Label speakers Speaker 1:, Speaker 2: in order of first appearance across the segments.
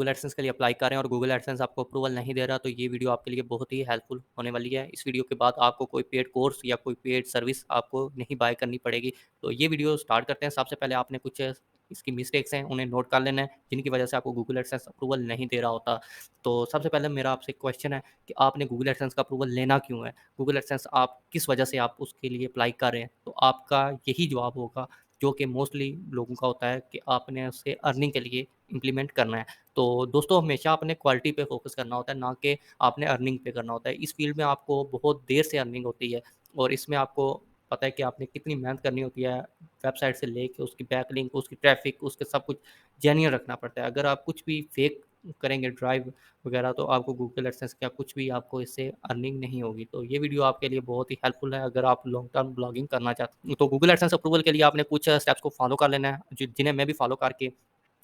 Speaker 1: Google AdSense के लिए apply कर रहे हैं और गूगल एडसेंस आपको अप्रूवल नहीं दे रहा, तो ये वीडियो आपके लिए बहुत ही हेल्पफुल होने वाली है। इस वीडियो के बाद आपको कोई पेड कोर्स या कोई पेड सर्विस आपको नहीं बाय करनी पड़ेगी। तो ये वीडियो स्टार्ट करते हैं। सबसे पहले आपने कुछ इसकी मिस्टेक्स हैं उन्हें नोट कर लेना है, जिनकी वजह से आपको गूगल एडसेंस अप्रूवल नहीं दे रहा होता। तो सबसे पहले मेरा आपसे क्वेश्चन है कि आपने गूगल एडसेंस का अप्रूवल लेना क्यों है? गूगल एडसेंस आप किस वजह से आप उसके लिए अप्लाई कर रहे हैं? तो आपका यही जवाब होगा जो कि मोस्टली लोगों का होता है कि आपने उसे अर्निंग के लिए इम्प्लीमेंट करना है। तो दोस्तों हमेशा आपने क्वालिटी पे फोकस करना होता है, ना कि आपने अर्निंग पे करना होता है। इस फील्ड में आपको बहुत देर से अर्निंग होती है और इसमें आपको पता है कि आपने कितनी मेहनत करनी होती है, वेबसाइट से लेके उसकी बैकलिंक, उसकी ट्रैफिक, उसके सब कुछ जेन्युइन रखना पड़ता है। अगर आप कुछ भी फेक करेंगे ड्राइव वगैरह, तो आपको गूगल एडसेंस क्या कुछ भी आपको इससे अर्निंग नहीं होगी। तो ये वीडियो आपके लिए बहुत ही हेल्पफुल है अगर आप लॉन्ग टर्म ब्लॉगिंग करना चाहते हैं। तो गूगल एडसेंस अप्रूवल के लिए आपने कुछ स्टेप्स को फॉलो कर लेना है, जिन्हें मैं भी फॉलो करके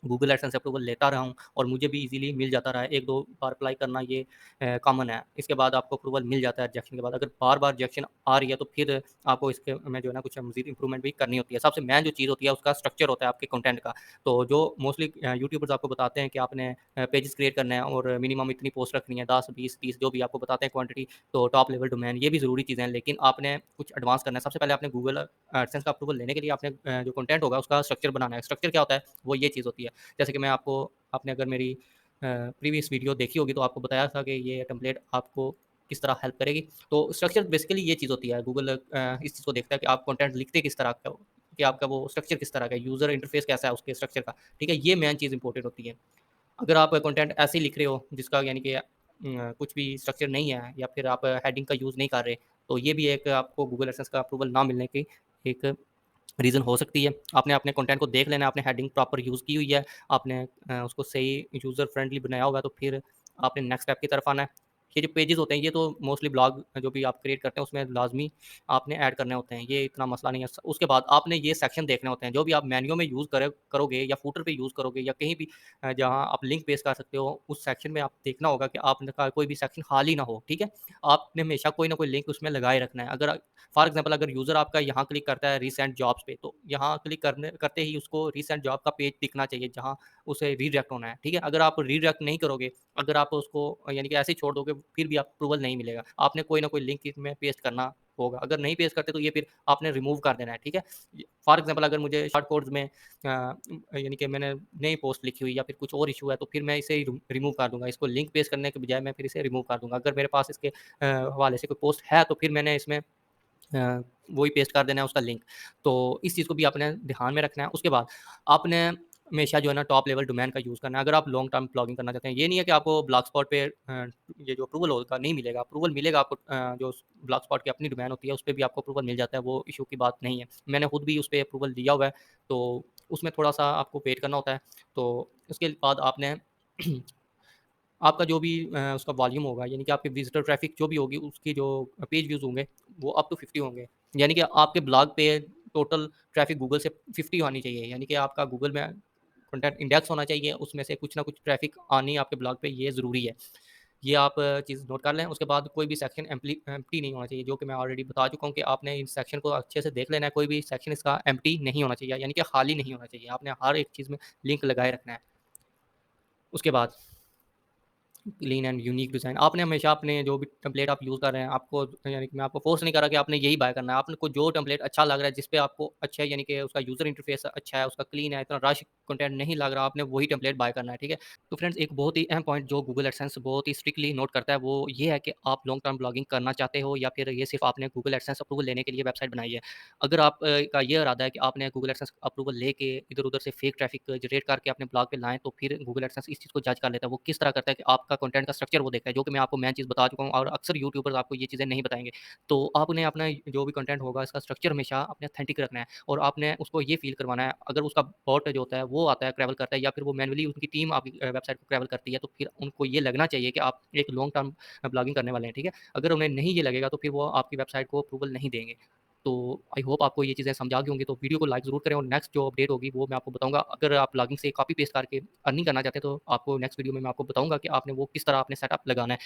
Speaker 1: गूगल एडसेंस अप्रूवल लेता रहा हूँ और मुझे भी इजीली मिल जाता रहा है। 1-2 बार अप्लाई करना ये कॉमन है। इसके बाद आपको अप्रूवल मिल जाता है रिजेक्शन के बाद। अगर बार-बार रिजेक्शन आ रही है, तो फिर आपको इसके में जो है ना कुछ मज़ीद इम्प्रूवमेंट भी करनी होती है। सबसे मेन जो चीज़ होती है उसका स्ट्रक्चर होता है आपके कंटेंट का। तो जो मोस्टली यूट्यूबर्स आपको बताते हैं कि आपने पेजेस क्रिएट करना है और मिनिमम इतनी पोस्ट रखनी है, 10, 20, 30 जो भी आपको बताते हैं क्वांटिटी, तो टॉप लेवल डोमेन, ये भी ज़रूरी चीज़ें हैं। लेकिन आपने कुछ एडवांस करना है। सबसे पहले आपने गूगल एडसेंस का अप्रूवल लेने के लिए आपने जो कंटेंट होगा उसका स्ट्रक्चर बनाना है। स्ट्रक्चर क्या होता है? वो ये चीज़ होती है। जैसे कि आपने अगर मेरी प्रीवियस वीडियो देखी होगी तो आपको बताया था कि ये टेम्पलेट आपको किस तरह हेल्प करेगी। तो स्ट्रक्चर बेसिकली ये चीज़ होती है। गूगल इस चीज़ को देखता है कि आप कंटेंट लिखते किस तरह का हो, कि आपका वो स्ट्रक्चर किस तरह का है, यूज़र इंटरफेस कैसा है उसके स्ट्रक्चर का, ठीक है? ये मेन चीज़ इंपॉर्टेंट होती है। अगर आप कंटेंट ऐसे ही लिख रहे हो जिसका यानी कि कुछ भी स्ट्रक्चर नहीं है या फिर आप हेडिंग का यूज़ नहीं कर रहे, तो ये भी एक आपको गूगल एडसेंस का अप्रूवल ना मिलने की एक रीज़न हो सकती है। आपने अपने कंटेंट को देख लेना है, आपने हेडिंग प्रॉपर यूज़ की हुई है, आपने उसको सही यूज़र फ्रेंडली बनाया होगा, तो फिर आपने नेक्स्ट स्टेप की तरफ आना है। ये जो पेजेज़ होते हैं, ये तो मोस्टली ब्लॉग जो भी आप क्रिएट करते हैं, उसमें लाज़मी आपने ऐड करने होते हैं, ये इतना मसला नहीं है। उसके बाद आपने ये सेक्शन देखने होते हैं, जो भी आप मेन्यू में यूज़ करोगे या फूटर पे यूज़ करोगे या कहीं भी जहाँ आप लिंक पेस्ट कर सकते हो, उस सेक्शन में आप देखना होगा कि आपने का कोई भी सेक्शन खाली ना हो, ठीक है? आपने हमेशा कोई ना कोई लिंक उसमें लगाए रखना है। अगर फॉर एग्ज़ाम्पल अगर यूज़र आपका यहाँ क्लिक करता है रिसेंट जॉब्स पे, तो यहाँ क्लिक करते ही उसको रिसेंट जॉब का पेज दिखना चाहिए जहाँ उसे रीडायरेक्ट होना है, ठीक है? अगर आप रीडायरेक्ट नहीं करोगे, अगर आप उसको यानी कि ऐसे ही छोड़ दोगे, फिर भी आपको अप्रूवल नहीं मिलेगा। आपने कोई ना कोई लिंक इसमें पेस्ट करना होगा। अगर नहीं पेस्ट करते तो ये फिर आपने रिमूव कर देना है, ठीक है? फॉर एग्ज़ाम्पल अगर मुझे शॉर्ट कोड्स में यानी कि मैंने नई पोस्ट लिखी हुई या फिर कुछ और इश्यू है, तो फिर मैं इसे रिमूव कर दूँगा। इसको लिंक पेस्ट करने के बजाय मैं फिर इसे रिमूव कर दूँगा। अगर मेरे पास इसके हवाले से कोई पोस्ट है, तो फिर मैंने इसमें वही पेस्ट कर देना है उसका लिंक। तो इस चीज़ को भी आपने ध्यान में रखना है। उसके बाद आपने हमेशा जो है ना टॉप लेवल डोमेन का यूज़ करना है। अगर आप लॉन्ग टर्म ब्लॉगिंग करना चाहते हैं, ये नहीं है कि आपको ब्लॉगस्पॉट पे ये जो अप्रूवल होगा नहीं मिलेगा। अप्रूवल मिलेगा आपको जो ब्लॉगस्पॉट की अपनी डोमेन होती है, उस पे भी आपको अप्रूवल मिल जाता है, वो इश्यू की बात नहीं है। मैंने खुद भी उस पे अप्रूवल लिया हुआ है, तो उसमें थोड़ा-सा आपको वेट करना होता है। तो उसके बाद आपने आपका जो भी उसका वॉल्यूम होगा, यानी कि आपके विज़िटर ट्रैफ़िक जो भी होगी, उसकी जो पेज व्यूज़ होंगे, वो अप टू 50 होंगे। यानी कि आपके ब्लॉग पे टोटल ट्रैफ़िक गूगल से 50 आनी चाहिए, यानी कि आपका गूगल में कंटेंट इंडेक्स होना चाहिए, उसमें से कुछ ना कुछ ट्रैफ़िक आनी आपके ब्लॉग पे, ये ज़रूरी है। ये आप चीज़ नोट कर लें। उसके बाद कोई भी सेक्शन एम्प्टी नहीं होना चाहिए, जो कि मैं ऑलरेडी बता चुका हूँ कि आपने इस सेक्शन को अच्छे से देख लेना है। कोई भी सेक्शन इसका एम्प्टी नहीं होना चाहिए, यानी कि खाली नहीं होना चाहिए। आपने हर एक चीज़ में लिंक लगाए रखना है। उसके बाद क्लीन एंड यूनिक डिज़ाइन। आपने हमेशा अपने जो भी टेम्पलेट आप यूज़ कर रहे हैं, आपको यानी कि मैं आपको फ़ोर्स नहीं कर रहा कि आपने यही बाय करना है। आपको जो टेम्पलेट अच्छा लग रहा है, जिस पे आपको अच्छा है, यानी कि उसका यूज़र इंटरफ़ेस अच्छा है, उसका क्लीन है, इतना रश कंटेंट नहीं लग रहा, आपने वही टेम्पलेट बाय करना है, ठीक है? तो फ्रेंड्स, एक बहुत ही अहम पॉइंट जो गूगल एडसेंस बहुत ही स्ट्रिक्टली नोट करता है, वो ये है कि आप लॉन्ग टर्म ब्लॉगिंग करना चाहते हो या फिर ये सिर्फ़ आपने गूगल एडसेंस अप्रूवल लेने के लिए वेबसाइट बनाई है। अगर आप का ये इरादा है कि आपने गूगल एडसेंस अप्रूवल लेके इधर-उधर से फेक ट्रैफ़िक जनरेट करके अपने ब्लॉग पे लाएँ, तो फिर गूगल एडसेंस इस चीज़ को जज कर लेता है। वो किस तरह करता है कि आपका कंटेंट का स्ट्रक्चर वो देखता है, जो कि मैं आपको मेन चीज़ बता चुका हूँ और अक्सर यूट्यूबर्स आपको ये चीज़ें नहीं बताएँगे। तो आपने अपना जो भी कंटेंट होगा, इसका स्ट्रक्चर हमेशा अपने ऑथेंटिक रखना है और आपने उसको ये फ़ील करवाना है। अगर उसका बॉट जो होता है, वो आता है, ट्रैवल करता है या फिर वो मैनुअली उनकी टीम आपकी वेबसाइट को ट्रैवल करती है, तो फिर उनको ये लगना चाहिए कि आप एक लॉन्ग टर्म ब्लॉगिंग करने वाले हैं, ठीक है? अगर उन्हें नहीं ये लगेगा, तो फिर वो आपकी वेबसाइट को अप्रूवल नहीं देंगे। तो आई होप आपको ये चीज़ें समझ आ गई होंगी, तो वीडियो को लाइक ज़रूर करें और नेक्स्ट जो अपडेट होगी वो मैं आपको बताऊँगा। अगर आप ब्लॉगिंग से कॉपी पेस्ट करके अर्निंग करना चाहते हैं, तो आपको नेक्स्ट वीडियो में मैं आपको बताऊँगा कि आपने वो किस तरह अपने सेटअप लगाना है।